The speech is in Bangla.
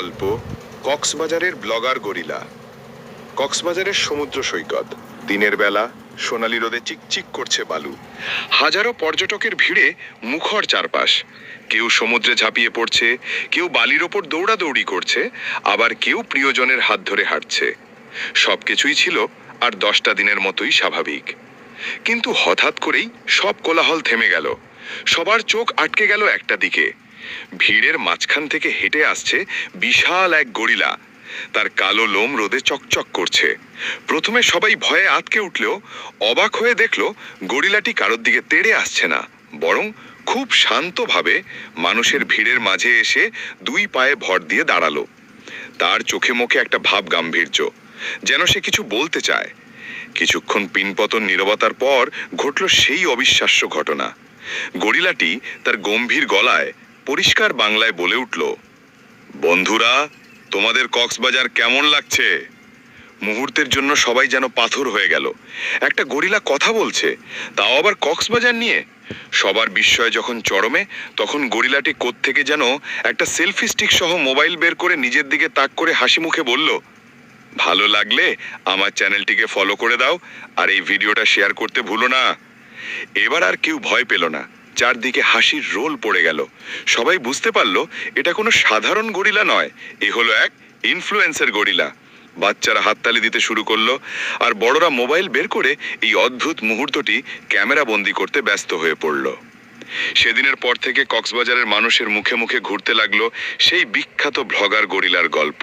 গল্প কক্সবাজারের ব্লগার গরিলা। কক্সবাজারের সমুদ্র সৈকত, দিনের বেলা সোনালি রোদে চিকচিক করছে বালু। হাজারো পর্যটকের ভিড়ে মুখর চারপাশ। কেউ সমুদ্রে ঝাঁপিয়ে পড়ছে, কেউ বালির ওপর দৌড়াদৌড়ি করছে, আবার কেউ প্রিয়জনের হাত ধরে হাঁটছে। সবকিছুই ছিল আর 10টা দিনের মতোই স্বাভাবিক। কিন্তু হঠাৎ করেই সব কোলাহল থেমে গেল। সবার চোখ আটকে গেল একটা দিকে। ভিড়ের মাঝখান থেকে হেঁটে আসছে বিশাল এক গরিলা। তার কালো লোম রোদে চকচক করছে। প্রথমে সবাই ভয়ে আঁতকে উঠলেও অবাক হয়ে দেখলো গরিলাটি কারোর দিকে তেড়ে আসছে না, বরং খুব শান্তভাবে মানুষের ভিড়ের মাঝে এসে 2 পায়ে ভর দিয়ে দাঁড়ালো। তার চোখে মুখে একটা ভাব গাম্ভীর্য, যেন সে কিছু বলতে চায়। কিছুক্ষণ পিনপতন নীরবতার পর ঘটল সেই অবিশ্বাস্য ঘটনা। গরিলাটি তার গম্ভীর গলায় পরিষ্কার বাংলায় বলে উঠল, বন্ধুরা, তোমাদের কক্সবাজার কেমন লাগছে? মুহূর্তের জন্য সবাই যেন পাথর হয়ে গেল। একটা গরিলা কথা বলছে, তাও আবার কক্সবাজার নিয়ে। সবার বিস্ময় যখন চরমে, তখন গরিলাটি কোত্থেকে যেন একটা সেলফি স্টিক সহ মোবাইল বের করে নিজের দিকে তাক করে হাসি মুখে বলল, ভালো লাগলে আমার চ্যানেলটিকে ফলো করে দাও আর এই ভিডিওটা শেয়ার করতে ভুলো না। এবার আর কেউ ভয় পেল না। চারদিকে হাসির রোল পড়ে গেল। সবাই বুঝতে পারল এটা কোনো সাধারণ গরিলা নয়, এ হলো এক ইনফ্লুয়েন্সার গরিলা। বাচ্চারা হাততালি দিতে শুরু করলো, আর বড়রা মোবাইল বের করে এই অদ্ভুত মুহূর্তটি ক্যামেরা বন্দি করতে ব্যস্ত হয়ে পড়ল। সেদিনের পর থেকে কক্সবাজারের মানুষের মুখে মুখে ঘুরতে লাগলো সেই বিখ্যাত ব্লগার গরিলার গল্প।